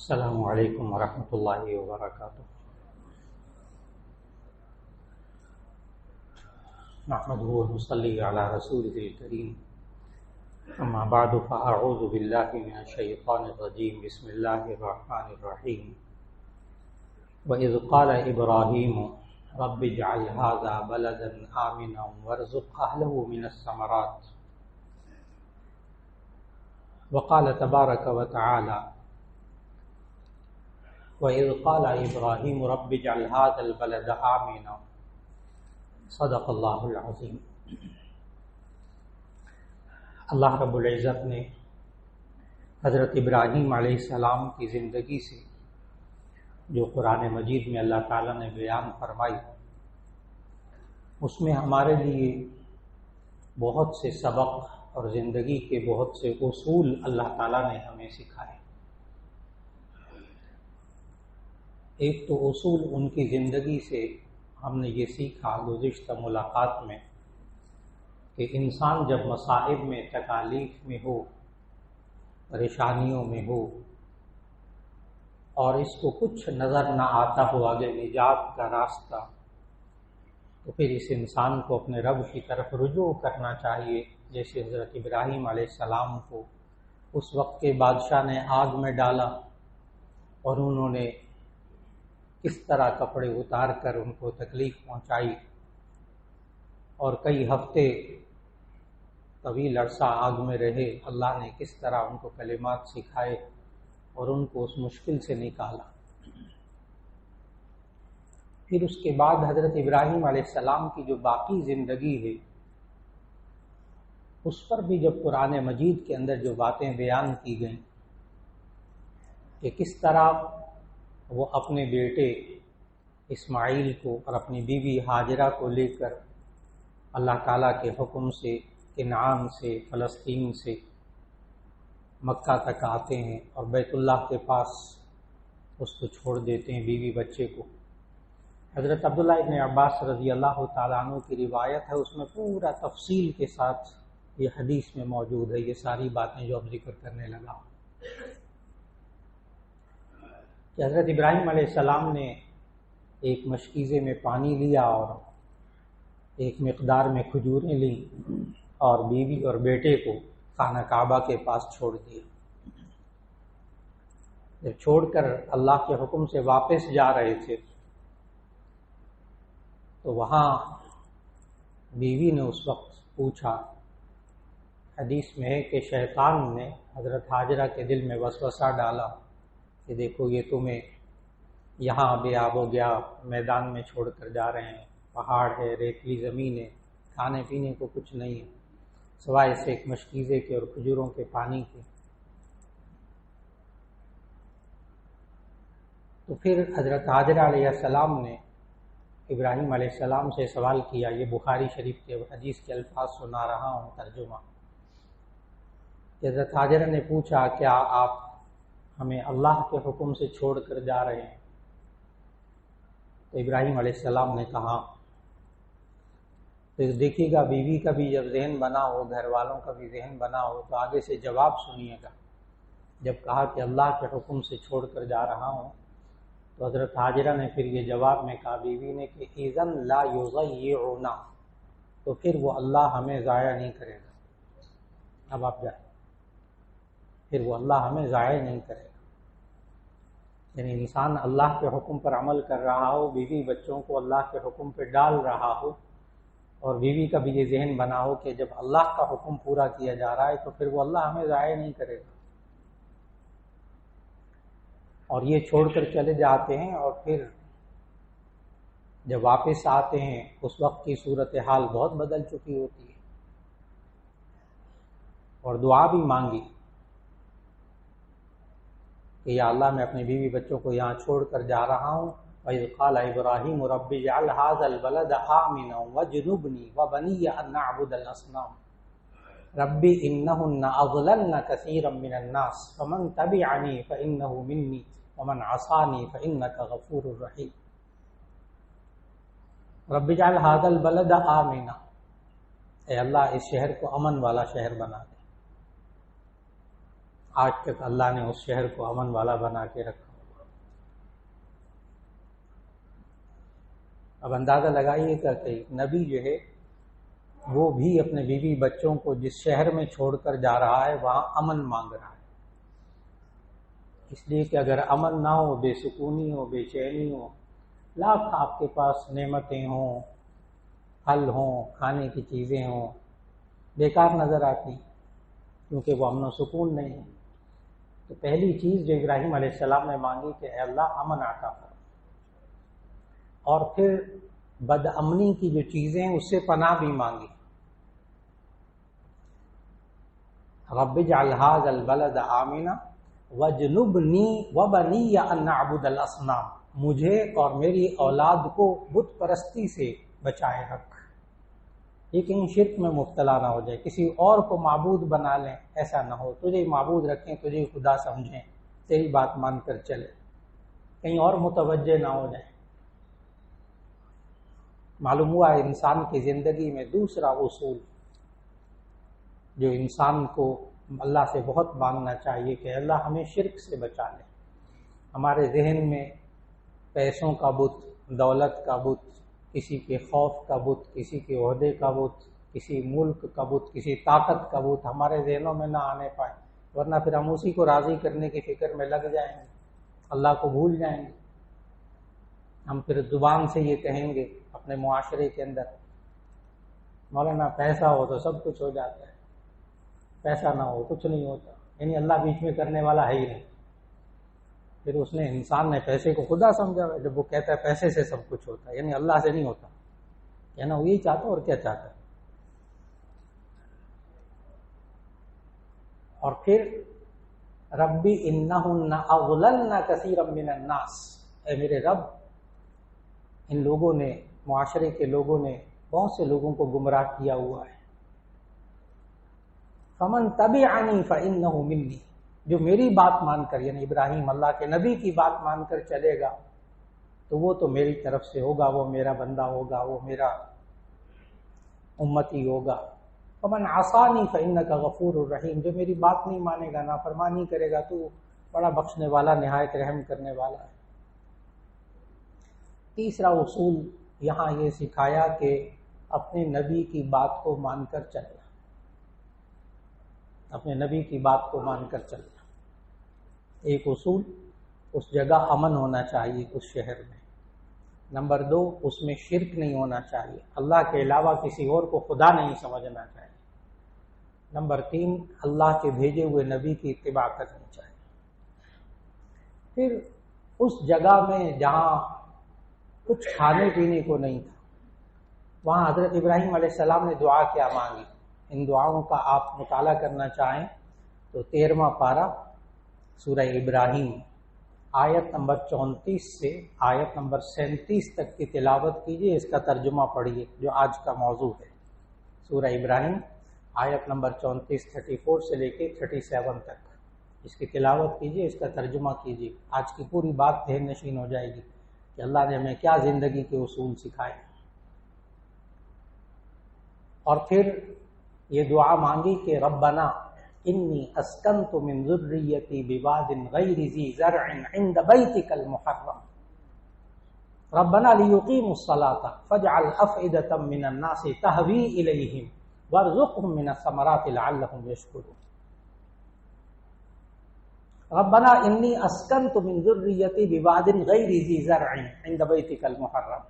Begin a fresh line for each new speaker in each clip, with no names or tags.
السلام علیکم ورحمۃ اللہ وبرکاتہ۔ نحمده ونصلي على رسوله الكريم، اما بعد فاعوذ باللہ من الشیطان الرجیم، بسم اللہ الرحمن الرحیم۔ وَإِذْ قَالَ إِبْرَاهِيمُ رَبِّ اجْعَلْ هَذَا بَلَدًا آمِنًا وَارْزُقْ أَهْلَهُ مِنَ الثَّمَرَاتِ۔ وقال تبارك وتعالى وَإِذْ قَالَ إِبْرَاهِيمُ رَبِّ اجْعَلْ هَذَا الْبَلَدَ آمِنًا۔ صدق اللہ العظیم۔ اللہ رب العزت نے حضرت ابراہیم علیہ السلام کی زندگی سے جو قرآن مجید میں اللہ تعالیٰ نے بیان فرمائی، اس میں ہمارے لیے بہت سے سبق اور زندگی کے بہت سے اصول اللہ تعالیٰ نے ہمیں سکھائے۔ ایک تو اصول ان کی زندگی سے ہم نے یہ سیکھا گزشتہ ملاقات میں کہ انسان جب مصائب میں، تکالیف میں ہو، پریشانیوں میں ہو اور اس کو کچھ نظر نہ آتا ہو آگے نجات کا راستہ، تو پھر اس انسان کو اپنے رب کی طرف رجوع کرنا چاہیے، جیسے حضرت ابراہیم علیہ السلام کو اس وقت کے بادشاہ نے آگ میں ڈالا اور انہوں نے کس طرح کپڑے اتار کر ان کو تکلیف پہنچائی، اور کئی ہفتے طویل عرصہ آگ میں رہے، اللہ نے کس طرح ان کو کلمات سکھائے اور ان کو اس مشکل سے نکالا۔ پھر اس کے بعد حضرت ابراہیم علیہ السلام کی جو باقی زندگی ہے، اس پر بھی جب قرآن مجید کے اندر جو باتیں بیان کی گئیں کہ کس طرح وہ اپنے بیٹے اسماعیل کو اور اپنی بیوی ہاجرہ کو لے کر اللہ تعالیٰ کے حکم سے کنعان سے، فلسطین سے مکہ تک آتے ہیں اور بیت اللہ کے پاس اس کو چھوڑ دیتے ہیں، بیوی بچے کو۔ حضرت عبداللہ ابن عباس رضی اللہ تعالیٰ عنہ کی روایت ہے، اس میں پورا تفصیل کے ساتھ یہ حدیث میں موجود ہے، یہ ساری باتیں جو اب ذکر کرنے لگا کہ حضرت ابراہیم علیہ السلام نے ایک مشکیزے میں پانی لیا اور ایک مقدار میں کھجوریں لی اور بیوی اور بیٹے کو خانہ کعبہ کے پاس چھوڑ دیا۔ جب چھوڑ کر اللہ کے حکم سے واپس جا رہے تھے تو وہاں بیوی نے اس وقت پوچھا، حدیث میں ہے کہ شیطان نے حضرت ہاجرہ کے دل میں وسوسہ ڈالا کہ دیکھو یہ تمہیں یہاں بے آب و گیا میدان میں چھوڑ کر جا رہے ہیں، پہاڑ ہے، ریتلی زمین ہے، کھانے پینے کو کچھ نہیں ہے سوائے سے ایک مشکیزے کے اور کھجوروں کے پانی کے۔ تو پھر حضرت ہاجرہ علیہ السلام نے ابراہیم علیہ السلام سے سوال کیا، یہ بخاری شریف کے حدیث کے الفاظ سنا رہا ہوں ترجمہ۔ حضرت ہاجرہ نے پوچھا، کیا آپ ہمیں اللہ کے حکم سے چھوڑ کر جا رہے ہیں؟ تو ابراہیم علیہ السلام نے کہا، تو دیکھیے گا بیوی کا بھی جب ذہن بنا ہو، گھر والوں کا بھی ذہن بنا ہو، تو آگے سے جواب سنیے گا۔ جب کہا کہ اللہ کے حکم سے چھوڑ کر جا رہا ہوں، تو حضرت ہاجرہ نے پھر یہ جواب میں کہا بیوی نے کہ اذن لا یضیعنا، تو پھر وہ اللہ ہمیں ضائع نہیں کرے گا۔ اب آپ جائیں، پھر وہ اللہ ہمیں ضائع نہیں کرے گا۔ یعنی انسان اللہ کے حکم پر عمل کر رہا ہو، بیوی بچوں کو اللہ کے حکم پہ ڈال رہا ہو، اور بیوی کا بھی یہ ذہن بنا ہو کہ جب اللہ کا حکم پورا کیا جا رہا ہے تو پھر وہ اللہ ہمیں ضائع نہیں کرے گا، اور یہ چھوڑ کر چلے جاتے ہیں، اور پھر جب واپس آتے ہیں اس وقت کی صورتحال بہت بدل چکی ہوتی ہے، اور دعا بھی مانگی کہ یا اللہ میں اپنے بیوی بچوں کو یہاں چھوڑ کر جا رہا ہوں۔ وَإِذْ قَالَ إِبْرَاهِيمُ رَبِّ اجْعَلْ هَذَا الْبَلَدَ آمِنًا وَاجْنُبْنِي وَبَنِيَّ أَن نَّعْبُدَ الْأَصْنَامَ رَبِّ إِنَّهُنَّ أَضْلَلْنَ كَثِيرًا مِّنَ النَّاسِ فَمَن تَبِعَنِي فَإِنَّهُ مِنِّي وَمَنْ عَصَانِي فَإِنَّكَ غَفُورٌ رَّحِيمٌ۔ رَبِّ اجْعَلْ هَذَا الْبَلَدَ آمِنًا، اے اللہ اس شہر کو امن والا شہر بنا دے۔ آج تک اللہ نے اس شہر کو امن والا بنا کے رکھا۔ اب اندازہ لگائیے کہ نبی جو ہے وہ بھی اپنے بیوی بچوں کو جس شہر میں چھوڑ کر جا رہا ہے وہاں امن مانگ رہا ہے، اس لیے کہ اگر امن نہ ہو، بے سکونی ہو، بے چینی ہو، لاکھ آپ کے پاس نعمتیں ہوں، پھل ہوں، کھانے کی چیزیں ہوں، بیکار نظر آتی، کیونکہ وہ امن و سکون نہیں ہے۔ تو پہلی چیز جو ابراہیم علیہ السلام نے مانگی کہ اے اللہ امن عطا کر، اور پھر بد امنی کی جو چیزیں ہیں اس سے پناہ بھی مانگی۔ رب اجعل ھذا البلد آمنا واجنبنی وبنی ان نعبد الاصنام، مجھے اور میری اولاد کو بت پرستی سے بچائے رکھ، یہ کہیں شرک میں مبتلا نہ ہو جائے، کسی اور کو معبود بنا لیں، ایسا نہ ہو، تجھے معبود رکھیں، تجھے خدا سمجھیں، تیری بات مان کر چلے، کہیں اور متوجہ نہ ہو جائیں۔ معلوم ہوا انسان کی زندگی میں دوسرا اصول جو انسان کو اللہ سے بہت مانگنا چاہیے کہ اللہ ہمیں شرک سے بچا لے۔ ہمارے ذہن میں پیسوں کا بت، دولت کا بت، کسی کے خوف کا بت، کسی کے عہدے کا بت، کسی ملک کا بت، کسی طاقت کا بت ہمارے ذہنوں میں نہ آنے پائے، ورنہ پھر ہم اسی کو راضی کرنے کی فکر میں لگ جائیں گے، اللہ کو بھول جائیں گے۔ ہم پھر زبان سے یہ کہیں گے اپنے معاشرے کے اندر، مولانا پیسہ ہو تو سب کچھ ہو جاتا ہے، پیسہ نہ ہو کچھ نہیں ہوتا، یعنی اللہ بیچ میں کرنے والا ہے ہی نہیں۔ پھر اس نے انسان نے پیسے کو خدا سمجھا ہے، جب وہ کہتا ہے پیسے سے سب کچھ ہوتا ہے، یعنی اللہ سے نہیں ہوتا، کہنا وہ یہی چاہتا اور کیا چاہتا ہے۔ اور پھر ربی انہن اضللن کثیرا من الناس، اے میرے رب ان لوگوں نے، معاشرے کے لوگوں نے بہت سے لوگوں کو گمراہ کیا ہوا ہے۔ فمن تبعنی فانہ منی، جو میری بات مان کر، یعنی ابراہیم اللہ کے نبی کی بات مان کر چلے گا تو وہ تو میری طرف سے ہوگا، وہ میرا بندہ ہوگا، وہ میرا امتی ہوگا۔ فمن عصانی فانک غفور الرحیم، جو میری بات نہیں مانے گا، نافرمانی کرے گا، تو بڑا بخشنے والا، نہایت رحم کرنے والا ہے۔ تیسرا اصول یہاں یہ سکھایا کہ اپنے نبی کی بات کو مان کر چلنا، اپنے نبی کی بات کو مان کر چلنا۔ ایک اصول، اس جگہ امن ہونا چاہیے اس شہر میں۔ نمبر 2، اس میں شرک نہیں ہونا چاہیے، اللہ کے علاوہ کسی اور کو خدا نہیں سمجھنا چاہیے۔ نمبر 3، اللہ کے بھیجے ہوئے نبی کی اتباع کرنی چاہیے۔ پھر اس جگہ میں جہاں کچھ کھانے پینے کو نہیں تھا، وہاں حضرت ابراہیم علیہ السلام نے دعا کیا مانگی۔ ان دعاؤں کا آپ مطالعہ کرنا چاہیں تو 13واں پارہ سورہ ابراہیم آیت نمبر 34 سے آیت نمبر 37 تک کی تلاوت کیجئے، اس کا ترجمہ پڑھیے جو آج کا موضوع ہے۔ سورہ ابراہیم آیت نمبر 34 سے لے کے 37 تک اس کی تلاوت کیجئے، اس کا ترجمہ کیجئے، آج کی پوری بات ذہن نشین ہو جائے گی کہ اللہ نے ہمیں کیا زندگی کے اصول سکھائے۔ اور پھر یہ دعا مانگی کہ ربنا انی اسکنت من ذریتی بواد غیر ذی زرع عند بیتک المحرم ربنا لیقیموا الصلاة فاجعل افئدة من الناس تہوی الیہم وارزقهم من الثمرات لعلهم یشکرون۔ ربنا انی اسکنت من ذریتی بواد غیر ذی زرع عند بیتک المحرم،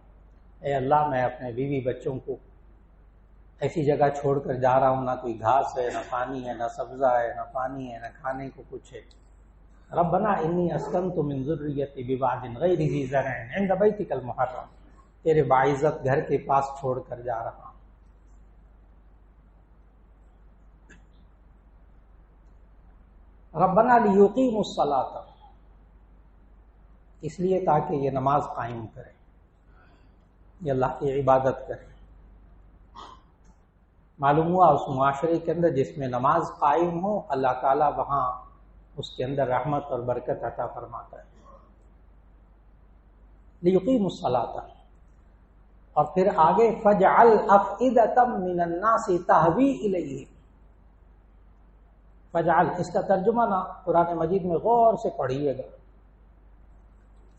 اے اللہ میں اپنے بیوی بچوں کو ایسی جگہ چھوڑ کر جا رہا ہوں، نہ کوئی گھاس ہے، نہ پانی ہے، نہ سبزہ ہے، نہ پانی ہے، نہ کھانے کو کچھ ہے۔ ربنا انی اسکنت من ذریتی بواد غیر ذی زرع عند بیتک المحرم، تیرے باعزت گھر کے پاس چھوڑ کر جا رہا ہوں۔ ربنا لیقیموا الصلاة، اس لیے تاکہ یہ نماز قائم کرے، یہ اللہ کی عبادت کرے۔ معلوم ہوا اس معاشرے کے اندر جس میں نماز قائم ہو، اللہ تعالیٰ وہاں اس کے اندر رحمت اور برکت عطا فرماتا ہے۔ لیقیموا الصلاة، اور پھر آگے فاجعل افئدة من الناس تہوی الیہم، فجعل، اس کا ترجمہ نا قرآن مجید میں غور سے پڑھیے گا.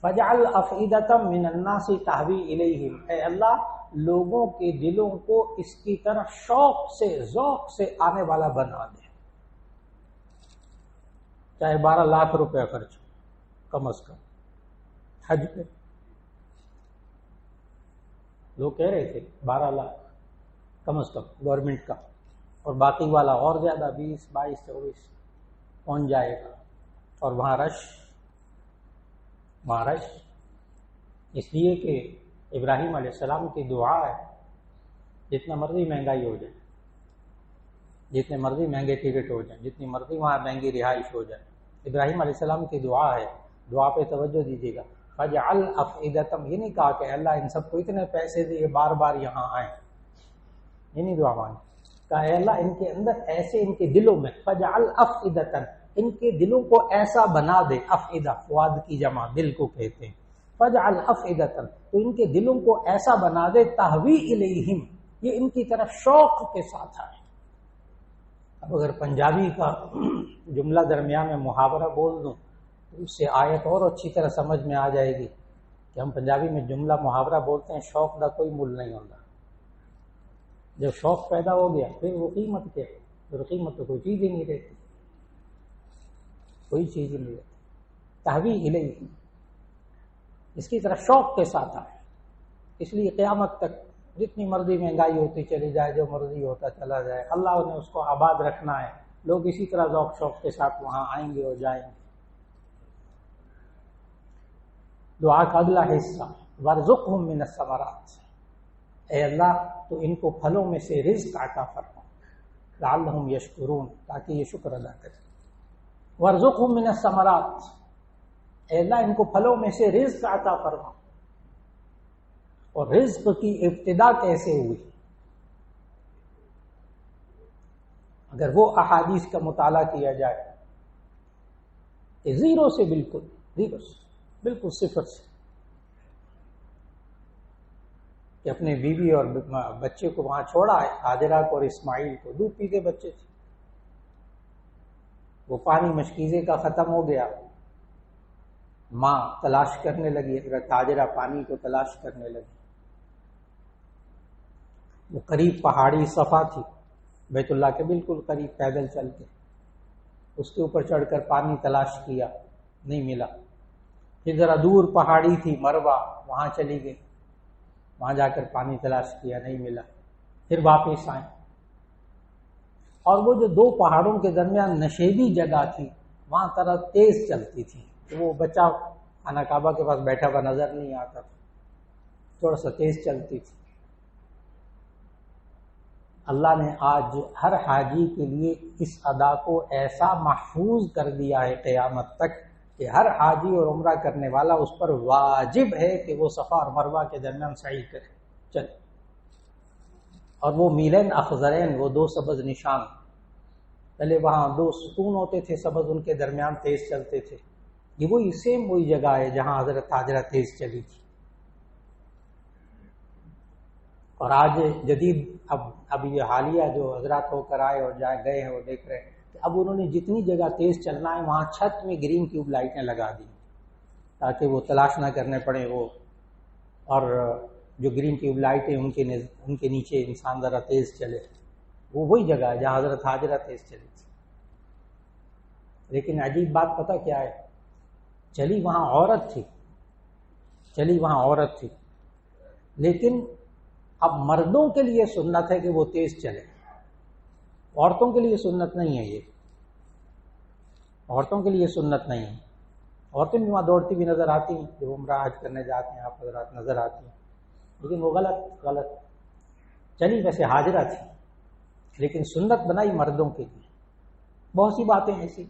فجعل افئدۃ من الناس تہوی الیہم، اے اللہ لوگوں کے دلوں کو اس کی طرف شوق سے ذوق سے آنے والا بنا دے. چاہے 12 لاکھ روپے خرچ ہو کم از کم حج پہ. لوگ کہہ رہے تھے 12 لاکھ کم از کم گورنمنٹ کا، اور باقی والا اور زیادہ 20 22 24 پہنچ جائے گا. اور وہاں رش اس لیے کہ ابراہیم علیہ السلام کی دعا ہے جتنا مرضی مہنگائی ہو جائے، جتنے مرضی مہنگے ٹکٹ ہو جائیں، جتنی مرضی وہاں مہنگی رہائش ہو جائے، ابراہیم علیہ السلام کی دعا ہے. دعا پہ توجہ دیجیے گا. فجعل افئدۃ، یہ نہیں کہا کہ اللہ ان سب کو اتنے پیسے دیے بار بار یہاں آئیں، یہ نہیں دعا مانگی. کہا اے اللہ ان کے اندر ایسے، ان کے دلوں میں، فجعل افئدۃ، ان کے دلوں کو ایسا بنا دے. افئدہ فؤاد کی جمع دل کو کہتے ہیں. فجعل افئدۃ، تو ان کے دلوں کو ایسا بنا دے تہوی الیہم، یہ ان کی طرف شوق کے ساتھ آئے. اب اگر پنجابی کا جملہ درمیان میں محاورہ بول دوں تو اس سے آیت اور اچھی طرح سمجھ میں آ جائے گی کہ ہم پنجابی میں جملہ محاورہ بولتے ہیں شوق کا کوئی مول نہیں ہوتا. جب شوق پیدا ہو گیا پھر وہ قیمت کیا، پھر قیمت تو کوئی چیز ہی نہیں رہتی، کوئی چیز ہی نہیں رہتی. تہوی الیہ، اس کی طرح شوق کے ساتھ آئے. اس لیے قیامت تک جتنی مرضی مہنگائی ہوتی چلی جائے، جو مرضی ہوتا چلا جائے، اللہ نے اس کو آباد رکھنا ہے. لوگ اسی طرح ذوق شوق کے ساتھ وہاں آئیں گے اور جائیں گے. دعا کا اگلا حصہ وارزقہم من الثمرات، اے اللہ تو ان کو پھلوں میں سے رزق عطا فرما، لعلہم یشکرون، تاکہ یہ شکر ادا کریں. وارزقہم من الثمرات، اے اللہ ان کو پھلوں میں سے رزق عطا فرما. اور رزق کی ابتدا کیسے ہوئی؟ اگر وہ احادیث کا مطالعہ کیا جائے کہ زیرو سے، بالکل صفر سے، کہ اپنے بیوی اور بچے کو وہاں چھوڑا ہے، ہاجرہ کو اور اسماعیل کو. دودھ پیتے بچے تھے، وہ پانی مشکیزے کا ختم ہو گیا، ماں تلاش کرنے لگی، حضرت ہاجرہ پانی کو تلاش کرنے لگی. وہ قریب پہاڑی صفا تھی، بیت اللہ کے بالکل قریب، پیدل چل کے اس کے اوپر چڑھ کر پانی تلاش کیا، نہیں ملا. پھر ذرا دور پہاڑی تھی مروہ، وہاں چلی گئی، وہاں جا کر پانی تلاش کیا، نہیں ملا. پھر واپس آئیں، اور وہ جو 2 پہاڑوں کے درمیان نشیبی جگہ تھی وہاں طرف تیز چلتی تھی. وہ بچہ خانہ کعبہ کے پاس بیٹھا ہوا نظر نہیں آتا تھا، تھوڑا سا تیز چلتی تھی. اللہ نے آج ہر حاجی کے لیے اس ادا کو ایسا محفوظ کر دیا ہے قیامت تک کہ ہر حاجی اور عمرہ کرنے والا اس پر واجب ہے کہ وہ صفا اور مروہ کے درمیان سعی کرے، چلے. اور وہ میلین اخضرین، وہ 2 سبز نشان، پہلے وہاں 2 ستون ہوتے تھے سبز، ان کے درمیان تیز چلتے تھے. یہ وہی جگہ ہے جہاں حضرت ہاجرہ تیز چلی تھی. اور آج جدید اب یہ حالیہ جو حضرات ہو کر آئے اور گئے ہیں وہ دیکھ رہے ہیں کہ اب انہوں نے جتنی جگہ تیز چلنا ہے وہاں چھت میں گرین ٹیوب لائٹیں لگا دی تاکہ وہ تلاش نہ کرنے پڑے وہ. اور جو گرین ٹیوب لائٹیں ان کے نیچے انسان ذرا تیز چلے. وہ وہی جگہ ہے جہاں حضرت ہاجرہ تیز چلی تھی. لیکن عجیب بات پتہ کیا ہے، چلی وہاں عورت تھی، لیکن اب مردوں کے لیے سنت ہے کہ وہ تیز چلے، عورتوں کے لیے سنت نہیں ہے. یہ عورتوں کے لیے سنت نہیں ہے. عورتیں بھی وہاں دوڑتی بھی نظر آتی ہیں، جب عمرہ حج کرنے جاتے ہیں آپ حضرات نظر آتی ہیں، لیکن وہ غلط چلی. ویسے ہاجرہ تھی لیکن سنت بنائی مردوں کے لیے. بہت سی باتیں ایسی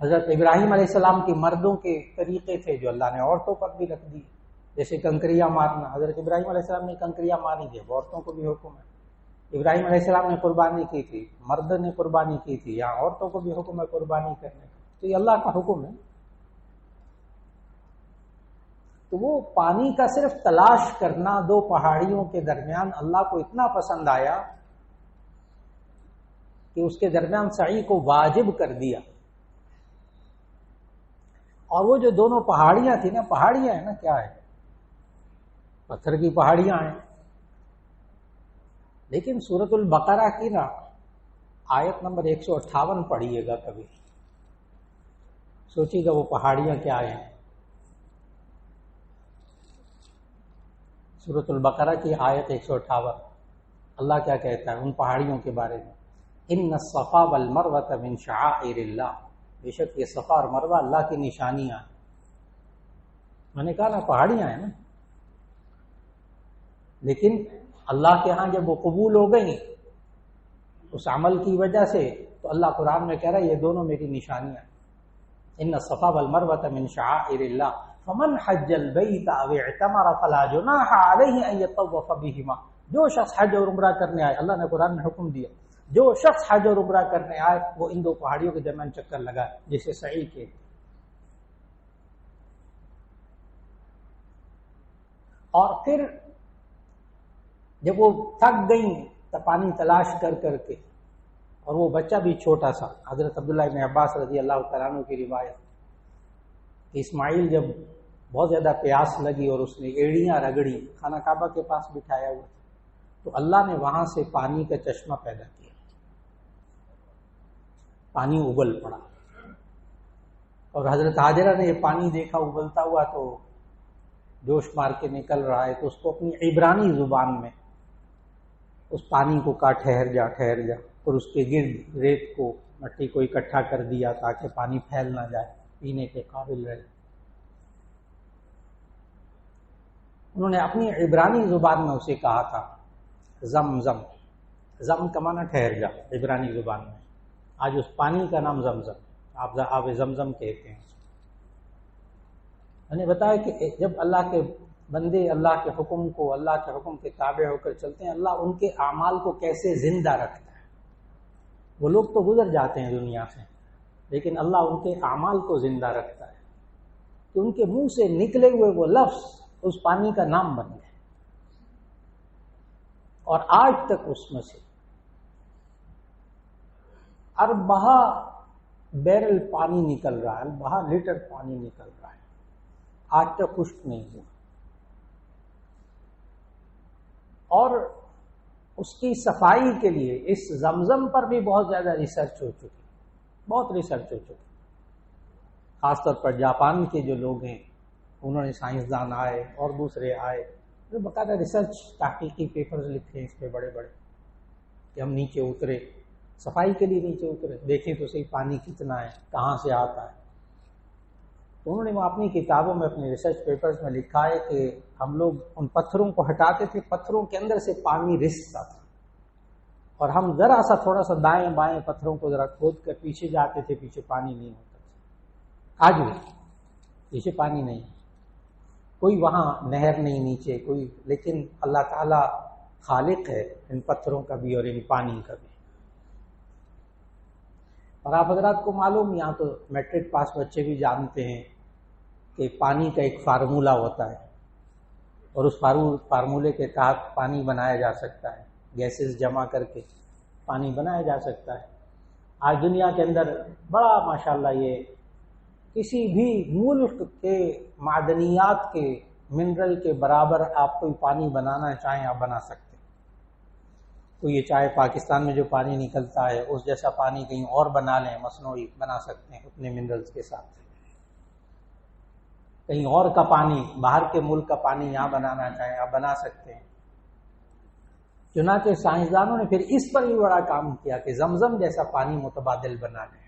حضرت ابراہیم علیہ السلام کے مردوں کے طریقے تھے جو اللہ نے عورتوں پر بھی رکھ دی، جیسے کنکریاں مارنا. حضرت ابراہیم علیہ السلام نے کنکریاں ماری تھی، عورتوں کو بھی حکم ہے. ابراہیم علیہ السلام نے قربانی کی تھی، مرد نے قربانی کی تھی، یہاں عورتوں کو بھی حکم ہے قربانی کرنے کا. تو یہ اللہ کا حکم ہے. تو وہ پانی کا صرف تلاش کرنا 2 پہاڑیوں کے درمیان اللہ کو اتنا پسند آیا کہ اس کے درمیان سعی کو واجب کر دیا. اور وہ جو دونوں پہاڑیاں تھیں نا، پہاڑیاں ہیں نا، کیا ہے، پتھر کی پہاڑیاں ہیں. لیکن سورۃ البقرہ کی نا آیت نمبر 158 پڑھیے گا کبھی، سوچیے گا وہ پہاڑیاں کیا ہیں. سورۃ البقرہ کی آیت 158، اللہ کیا کہتا ہے ان پہاڑیوں کے بارے میں؟ ان الصفا والمروہ من شعائر اللہ، بے شک یہ صفا اور مروہ اللہ کی نشانیاں ہیں. میں نے کہا نا پہاڑیاں ہیں نا، لیکن اللہ کے ہاں جب وہ قبول ہو گئی اس عمل کی وجہ سے، تو اللہ قرآن میں کہہ رہا ہے یہ دونوں میری نشانیاں ہیں. ان الصفا والمروہ من شعائر اللہ فمن حج البیت او اعتمر فلا جناح علیہ ان یطوف بہما. جو شخص حج اور عمرہ کرنے آئے، اللہ نے قرآن میں حکم دیا، جو شخص حج اور عمرہ کرنے آئے وہ ان دو پہاڑیوں کے درمیان چکر لگائے، جسے سعی کے. اور پھر جب وہ تھک گئیں تو پانی تلاش کر کر کے، اور وہ بچہ بھی چھوٹا سا، حضرت عبداللہ ابن عباس رضی اللہ تعالیٰ عنہ کی روایت، اسماعیل جب بہت زیادہ پیاس لگی اور اس نے ایڑیاں رگڑی، خانہ کعبہ کے پاس بٹھایا ہوا تو اللہ نے وہاں سے پانی کا چشمہ پیدا کیا، پانی ابل پڑا. اور حضرت حاجرہ نے یہ پانی دیکھا ابلتا ہوا تو جوش مار کے نکل رہا ہے، تو اس کو اپنی عبرانی زبان میں اس پانی کو کہا ٹھہر جا ٹھہر جا، اور اس کے گرد ریت کو مٹی کو اکٹھا کر دیا تاکہ پانی پھیل نہ جائے، پینے کے قابل رہے. انہوں نے اپنی عبرانی زبان میں اسے کہا تھا زمزم. زم کا معنی ٹھہر جا عبرانی زبان میں. آج اس پانی کا نام زمزم، آپ آب زمزم کہتے ہیں. میں نے بتایا کہ جب اللہ کے بندے اللہ کے حکم کو، اللہ کے حکم کے تابع ہو کر چلتے ہیں، اللہ ان کے اعمال کو کیسے زندہ رکھتا ہے. وہ لوگ تو گزر جاتے ہیں دنیا سے، لیکن اللہ ان کے اعمال کو زندہ رکھتا ہے کہ ان کے منہ سے نکلے ہوئے وہ لفظ اس پانی کا نام بن گئے، اور آج تک اس میں سے 4 بیرل پانی نکل رہا ہے، 4 لیٹر پانی نکل رہا ہے، آج تک خشک نہیں ہوا. اور اس کی صفائی کے لیے اس زمزم پر بھی بہت زیادہ ریسرچ ہو چکی، بہت ریسرچ ہو چکی. خاص طور پر جاپان کے جو لوگ ہیں، انہوں نے سائنسدان آئے اور دوسرے آئے، جو باقاعدہ ریسرچ تحقیقی پیپرز لکھے ہیں اس پہ بڑے بڑے، کہ ہم نیچے اترے، صفائی کے لیے نیچے اترے، دیکھیں تو صحیح پانی کتنا ہے، کہاں سے آتا ہے. تو انہوں نے وہ اپنی کتابوں میں، اپنے ریسرچ پیپرز میں لکھا ہے کہ ہم لوگ ان پتھروں کو ہٹاتے تھے، پتھروں کے اندر سے پانی رستا تھا، اور ہم ذرا سا تھوڑا سا دائیں بائیں پتھروں کو ذرا کھود کر پیچھے جاتے تھے، پیچھے پانی نہیں ہوتا تھا. آج بھی پیچھے پانی نہیں، کوئی وہاں نہر نہیں نیچے کوئی، لیکن اللہ تعالی خالق ہے ان پتھروں کا بھی اور ان پانی کا بھی. اور آپ حضرات کو معلوم، یہاں تو میٹرک پاس بچے بھی جانتے ہیں کہ پانی کا ایک فارمولہ ہوتا ہے، اور اس فارمولے کے تحت پانی بنایا جا سکتا ہے، گیسز جمع کر کے پانی بنایا جا سکتا ہے. آج دنیا کے اندر بڑا ماشاءاللہ یہ کسی بھی ملک کے معدنیات کے منرل کے برابر آپ کوئی پانی بنانا چاہیں آپ بنا سکتے ہیں. تو یہ چاہے پاکستان میں جو پانی نکلتا ہے اس جیسا پانی کہیں اور بنا لیں، مصنوعی بنا سکتے ہیں اتنے منرلز کے ساتھ. کہیں اور کا پانی، باہر کے ملک کا پانی یہاں بنانا چاہیں آپ بنا سکتے ہیں. چنانچہ سائنسدانوں نے پھر اس پر بھی بڑا کام کیا کہ زمزم جیسا پانی متبادل بنا لیں.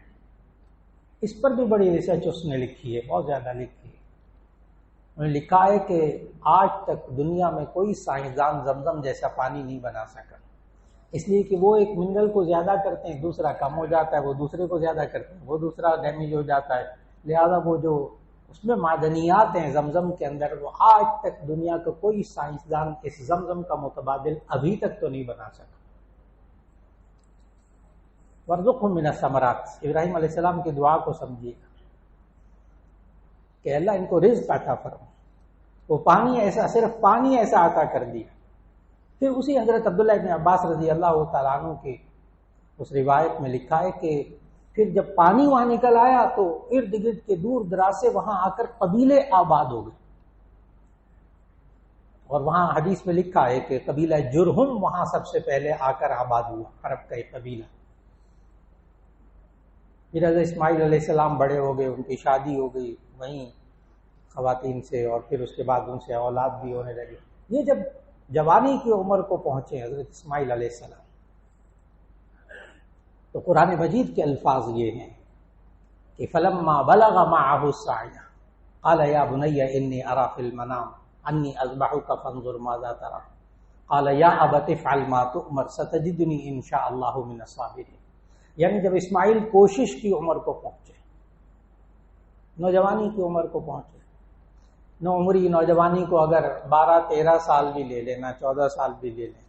اس پر بھی بڑی ریسرچ اس نے لکھی ہے، بہت زیادہ لکھی ہے. انہوں نے لکھا ہے کہ آج تک دنیا میں کوئی سائنسدان زمزم جیسا پانی نہیں بنا سکا، اس لیے کہ وہ ایک منرل کو زیادہ کرتے ہیں، دوسرا کم ہو جاتا ہے، وہ دوسرے کو زیادہ کرتے ہیں، وہ دوسرا ڈیمیج ہو جاتا ہے. لہذا وہ جو اس میں معدنیات ہیں زمزم کے اندر، وہ آج تک دنیا کا کوئی سائنسدان اس زمزم کا متبادل ابھی تک تو نہیں بنا سکا. وَارْزُقْهُم مِّنَ الثَّمَرَاتِ، ابراہیم علیہ السلام کی دعا کو سمجھیے کہ اللہ ان کو رزق عطا فرما. وہ پانی ایسا، صرف پانی ایسا عطا کر دیا. پھر اسی حضرت عبداللہ ابن عباس رضی اللہ تعالیٰ عنہ کے اس روایت میں لکھا ہے کہ پھر جب پانی وہاں نکل آیا تو ارد گرد کے دور دراز سے وہاں آ کر قبیلے آباد ہو گئے، اور وہاں حدیث میں لکھا ہے کہ قبیلہ جرہم وہاں سب سے پہلے آ کر آباد ہوا، عرب کا ایک قبیلہ۔ پھر حضرت اسماعیل علیہ السلام بڑے ہو گئے، ان کی شادی ہو گئی وہیں خواتین سے، اور پھر اس کے بعد ان سے اولاد بھی ہونے لگی۔ یہ جب جوانی کی عمر کو پہنچے حضرت اسماعیل علیہ السلام، تو قرآن مجید کے الفاظ یہ ہیں کہ فلما بلغ معه السعي قال يا بني اني ارى في المنام اني اذبحك فانظر ماذا ترى قال يا ابت افعل ما تؤمر ستجدني ان شاء الله من الصابرين۔ یعنی جب اسماعیل کوشش کی عمر کو پہنچے، نوجوانی کی عمر کو پہنچے، نوعمری نوجوانی کو اگر 12-13 سال بھی لے لینا، 14 سال بھی لے لیں،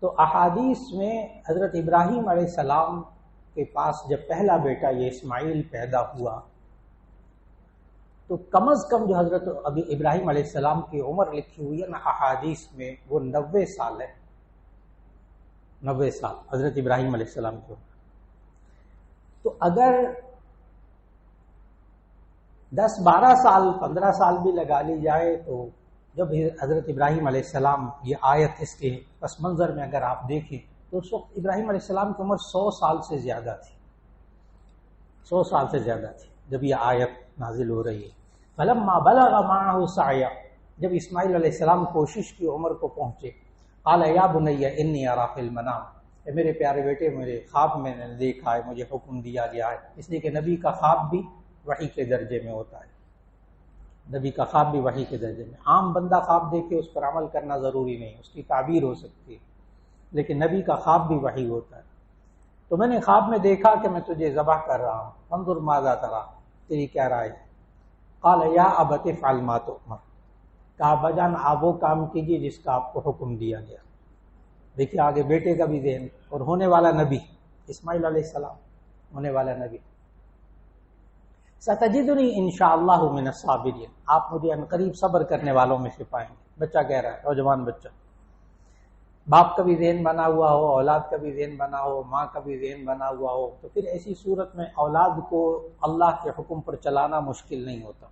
تو احادیث میں حضرت ابراہیم علیہ السلام کے پاس جب پہلا بیٹا یہ اسماعیل پیدا ہوا تو کم از کم جو حضرت ابھی ابراہیم علیہ السلام کی عمر لکھی ہوئی ہے نا احادیث میں، وہ 90 سال ہے، 90 سال حضرت ابراہیم علیہ السلام کی عمر۔ تو اگر 10-12 سال 15 سال بھی لگا لی جائے تو جب حضرت ابراہیم علیہ السلام یہ آیت اس کے پس منظر میں اگر آپ دیکھیں تو اس وقت ابراہیم علیہ السلام کی عمر 100 سال سے زیادہ تھی، 100 سال سے زیادہ تھی جب یہ آیت نازل ہو رہی ہے۔ فلما بلغ معه السعي، جب اسماعیل علیہ السلام کوشش کی عمر کو پہنچے، قال یا بني انی ارى في المنام، اے میرے پیارے بیٹے میرے خواب میں نے دیکھا ہے، مجھے حکم دیا گیا ہے۔ اس لیے کہ نبی کا خواب بھی وحی کے درجے میں ہوتا ہے، نبی کا خواب بھی وحی کے درجے میں۔ عام بندہ خواب دیکھے اس پر عمل کرنا ضروری نہیں، اس کی تعبیر ہو سکتی ہے، لیکن نبی کا خواب بھی وحی ہوتا ہے۔ تو میں نے خواب میں دیکھا کہ میں تجھے ذبح کر رہا ہوں، فانظر ماذا ترى، تیری کیا رائے ہے؟ قال یا ابت افعل ما تؤمر، کہا ابا جان آپ وہ کام کیجیے جس کا آپ کو حکم دیا گیا۔ دیکھیے آگے بیٹے کا بھی ذہن، اور ہونے والا نبی اسماعیل علیہ السلام، ہونے والا نبی۔ ستجدنی انشاءاللہ من الصابرین، آپ مجھے عنقریب صبر کرنے والوں میں سے پائیں گے۔ بچہ کہہ رہا ہے، نوجوان بچہ، باپ کا بھی ذہن بنا ہوا ہو، اولاد کا بھی ذہن بنا ہو، ماں کا بھی ذہن بنا ہوا ہو، تو پھر ایسی صورت میں اولاد کو اللہ کے حکم پر چلانا مشکل نہیں ہوتا۔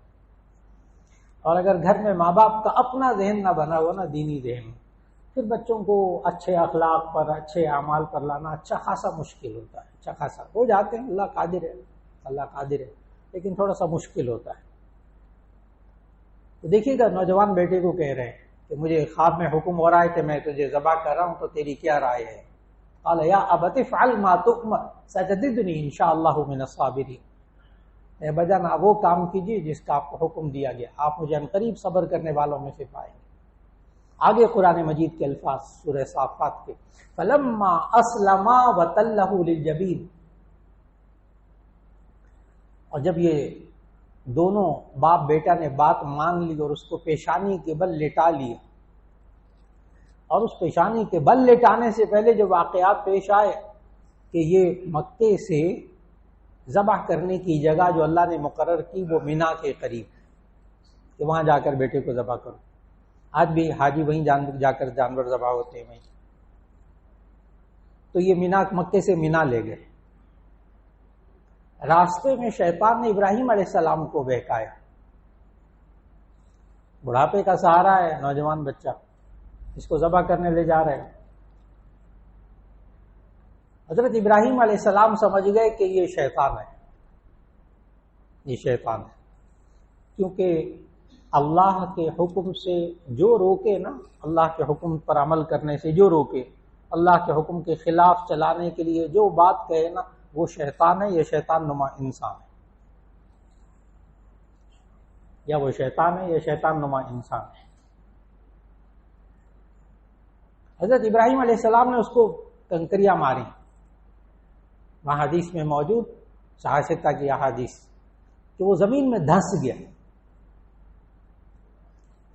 اور اگر گھر میں ماں باپ کا اپنا ذہن نہ بنا ہوا نا، دینی ذہن، پھر بچوں کو اچھے اخلاق پر، اچھے اعمال پر لانا اچھا خاصا مشکل ہوتا ہے، اچھا خاصا ہو جاتے ہیں، اللہ قادر ہے، اللہ قادر ہے، لیکن تھوڑا سا مشکل ہوتا ہے۔ تو دیکھیے گا نوجوان بیٹے کو کہہ رہے ہیں کہ مجھے خواب میں حکم ہو رہا ہے کہ میں تجھے ذبح کر رہا ہوں، تو تیری کیا رائے ہے؟ قال یا ابت افعل ما تؤمر ستجدنی انشاءاللہ من الصابرین، اے بجان آپ وہ کام کیجیے جس کا آپ کو حکم دیا گیا، آپ مجھے عنقریب صبر کرنے والوں میں سے پائیں گے۔ آگے قرآن مجید کے الفاظ سورہ صافات کے، فلما اسلما وتلہ للجبین، اور جب یہ دونوں باپ بیٹا نے بات مان لی اور اس کو پیشانی کے بل لٹا لیا، اور اس پیشانی کے بل لٹانے سے پہلے جو واقعات پیش آئے کہ یہ مکے سے ذبح کرنے کی جگہ جو اللہ نے مقرر کی وہ مینا کے قریب کہ وہاں جا کر بیٹے کو ذبح کرو۔ آج بھی حاجی وہیں جا کر جانور ذبح ہوتے ہیں وہیں۔ تو یہ مینا، مکے سے مینا لے گئے۔ راستے میں شیطان نے ابراہیم علیہ السلام کو بہکایا، بڑھاپے کا سہارا ہے نوجوان بچہ، اس کو ذبح کرنے لے جا رہے ہیں۔ حضرت ابراہیم علیہ السلام سمجھ گئے کہ یہ شیطان ہے، یہ شیطان ہے، کیونکہ اللہ کے حکم سے جو روکے نا، اللہ کے حکم پر عمل کرنے سے جو روکے، اللہ کے حکم کے خلاف چلانے کے لیے جو بات کہے نا، وہ شیطان ہے، یہ شیطان نما انسان ہے، یا وہ شیطان ہے، یہ شیطان نما انسان ہے۔ حضرت ابراہیم علیہ السلام نے اس کو کنکریاں ماری، وہاں حدیث میں موجود صحاح کی احادیث کہ وہ زمین میں دھنس گیا۔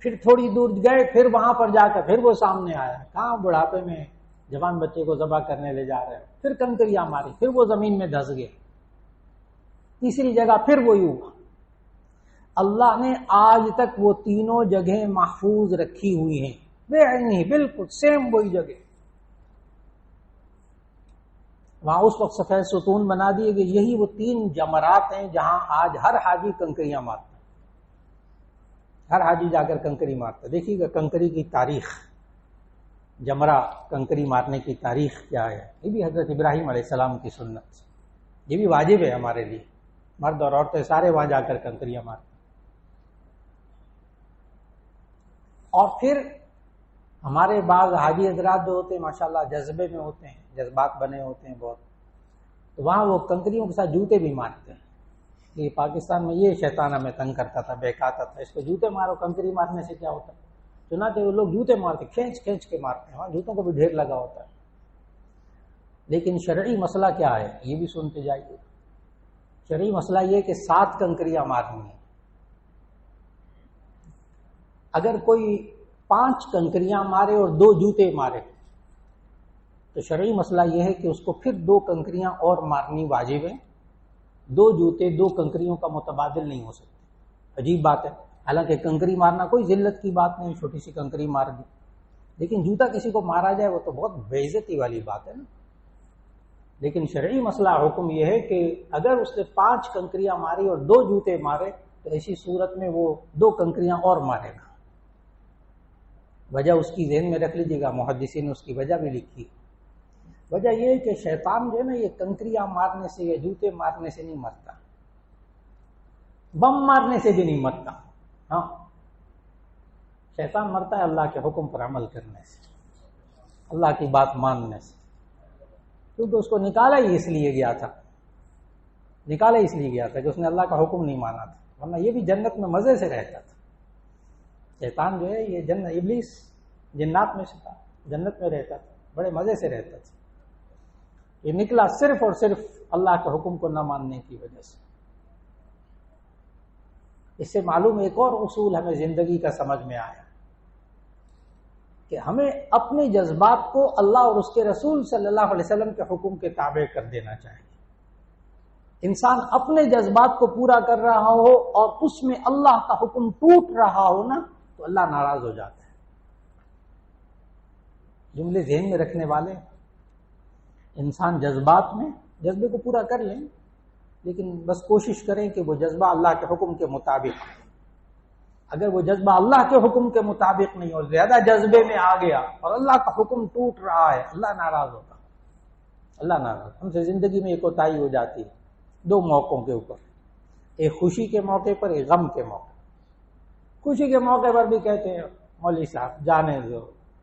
پھر تھوڑی دور گئے، پھر وہاں پر جا کر پھر وہ سامنے آیا، کہاں بڑھاپے میں جوان بچے کو ذبح کرنے لے جا رہے ہیں، پھر کنکریاں ماری، پھر وہ زمین میں دھس گیا، تیسری جگہ پھر وہی ہوا۔ اللہ نے آج تک وہ تینوں جگہیں محفوظ رکھی ہوئی ہیں، بے عینی، بالکل سیم وہی جگہ۔ وہاں اس وقت سفید ستون بنا دیے کہ یہی وہ 3 جمرات ہیں جہاں آج ہر حاجی کنکریاں مارتا ہے، ہر حاجی جا کر کنکری مارتا ہے۔ دیکھیے گا کنکری کی تاریخ، جمرہ کنکری مارنے کی تاریخ کیا ہے، یہ بھی حضرت ابراہیم علیہ السلام کی سنت، یہ بھی واجب ہے ہمارے لیے، مرد اور عورتیں سارے وہاں جا کر کنکریاں مارتے ہیں۔ اور پھر ہمارے بعض حاجی حضرات جو ہوتے ہیں ماشاءاللہ جذبے میں ہوتے ہیں، جذبات بنے ہوتے ہیں بہت، تو وہاں وہ کنکریوں کے ساتھ جوتے بھی مارتے ہیں۔ یہ پاکستان میں یہ شیطان ہمیں تنگ کرتا تھا، بہکاتا تھا، اس کو جوتے مارو، کنکری مارنے سے کیا ہوتا ہے؟ چنانچہ وہ لوگ جوتے مارتے، کھینچ کھینچ کے مارتے ہیں، وہاں جوتوں کو بھی ڈھیر لگا ہوتا ہے۔ لیکن شرعی مسئلہ کیا ہے یہ بھی سنتے جائیے۔ شرعی مسئلہ یہ کہ 7 کنکریاں مارنی ہیں۔ اگر کوئی 5 کنکریاں مارے اور 2 جوتے مارے تو شرعی مسئلہ یہ ہے کہ اس کو پھر 2 کنکریاں اور مارنی واجب ہیں۔ 2 جوتے 2 کنکریوں کا متبادل نہیں ہو سکتے۔ عجیب بات ہے، حالانکہ کنکری مارنا کوئی ذلت کی بات نہیں، چھوٹی سی کنکری مار دی، لیکن جوتا کسی کو مارا جائے وہ تو بہت بے عزتی والی بات ہے نا۔ لیکن شرعی مسئلہ حکم یہ ہے کہ اگر اس نے 5 کنکریاں ماری اور 2 جوتے مارے تو ایسی صورت میں وہ 2 کنکریاں اور مارے گا۔ وجہ اس کی ذہن میں رکھ لیجیے گا، محدثین نے اس کی وجہ بھی لکھی۔ وجہ یہ ہے کہ شیطان جو ہے نا یہ کنکریاں مارنے سے یا جوتے مارنے سے نہیں مرتا، بم مارنے سے بھی نہیں مرتا۔ ہاں، شیطان مرتا ہے اللہ کے حکم پر عمل کرنے سے، اللہ کی بات ماننے سے، کیونکہ اس کو نکالا ہی اس لیے گیا تھا، نکالا ہی اس لیے گیا تھا کہ اس نے اللہ کا حکم نہیں مانا تھا، ورنہ یہ بھی جنت میں مزے سے رہتا تھا۔ شیطان جو ہے یہ جنت، ابلیس جنات میں سے تھا، جنت میں رہتا تھا، بڑے مزے سے رہتا تھا۔ یہ نکلا صرف اور صرف اللہ کے حکم کو نہ ماننے کی وجہ سے۔ اس سے معلوم ایک اور اصول ہمیں زندگی کا سمجھ میں آیا کہ ہمیں اپنے جذبات کو اللہ اور اس کے رسول صلی اللہ علیہ وسلم کے حکم کے تابع کر دینا چاہیے۔ انسان اپنے جذبات کو پورا کر رہا ہو اور اس میں اللہ کا حکم ٹوٹ رہا ہو نا تو اللہ ناراض ہو جاتا ہے۔ جملے ذہن میں رکھنے والے، انسان جذبات میں جذبے کو پورا کر لیں، لیکن بس کوشش کریں کہ وہ جذبہ اللہ کے حکم کے مطابق ہو۔ اگر وہ جذبہ اللہ کے حکم کے مطابق نہیں اور زیادہ جذبے میں آ گیا اور اللہ کا حکم ٹوٹ رہا ہے، اللہ ناراض ہوتا، اللہ ناراض۔ ہم سے زندگی میں ایک کوتاہی ہو جاتی ہے 2 موقعوں کے اوپر، ایک خوشی کے موقع پر، ایک غم کے موقع۔ خوشی کے موقع پر بھی کہتے ہیں مولوی صاحب جانے دو،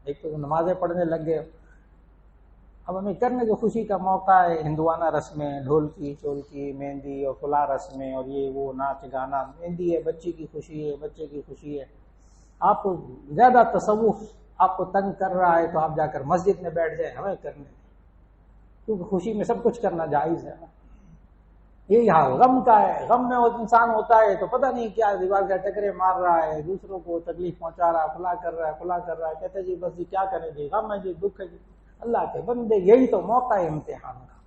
ایک تو نمازیں پڑھنے لگ گئے، اب ہمیں کرنے کی خوشی کا موقع ہے، ہندوانہ رسمیں، ڈھول کی چول کی مہندی اور فلاں رسمیں اور یہ وہ ناچ گانا، مہندی ہے، بچی کی خوشی ہے، بچے کی خوشی ہے۔ آپ کو زیادہ تصوف آپ کو تنگ کر رہا ہے تو آپ جا کر مسجد میں بیٹھ جائیں، ہمیں کرنے دیں، کیونکہ خوشی میں سب کچھ کرنا جائز ہے۔ یہی حال غم کا ہے، غم میں وہ انسان ہوتا ہے تو پتہ نہیں کیا دیوار کا ٹکرے مار رہا ہے، دوسروں کو تکلیف پہنچا رہا ہے، فلاں کر رہا ہے، فلاں کر رہا ہے، کہتے جی بس جی کیا کریں جی، غم ہے جی، دکھ ہے جی۔ اللہ کے بندے یہی تو موقع ہے امتحان کا،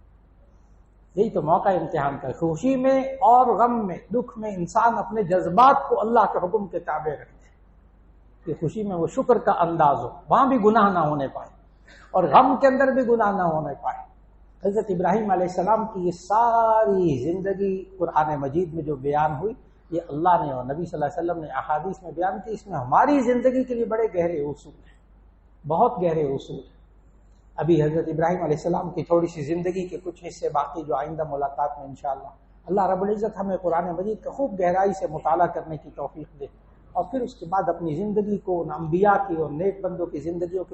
یہی تو موقع ہے امتحان کا۔ خوشی میں اور غم میں، دکھ میں انسان اپنے جذبات کو اللہ کے حکم کے تابع رکھتے کہ خوشی میں وہ شکر کا انداز ہو، وہاں بھی گناہ نہ ہونے پائے اور غم کے اندر بھی گناہ نہ ہونے پائے۔ حضرت ابراہیم علیہ السلام کی یہ ساری زندگی قرآن مجید میں جو بیان ہوئی، یہ اللہ نے اور نبی صلی اللہ علیہ وسلم نے احادیث میں بیان کی، اس میں ہماری زندگی کے لیے بڑے گہرے اصول ہیں، بہت گہرے اصول ہیں۔ ابھی حضرت ابراہیم علیہ السلام کی تھوڑی سی زندگی کے کچھ حصے باقی جو آئندہ ملاقات میں انشاءاللہ اللہ رب العزت ہمیں قرآن مجید کا خوب گہرائی سے مطالعہ کرنے کی توفیق دے، اور پھر اس کے بعد اپنی زندگی کو ان انبیاء کی اور نیک بندوں کی زندگیوں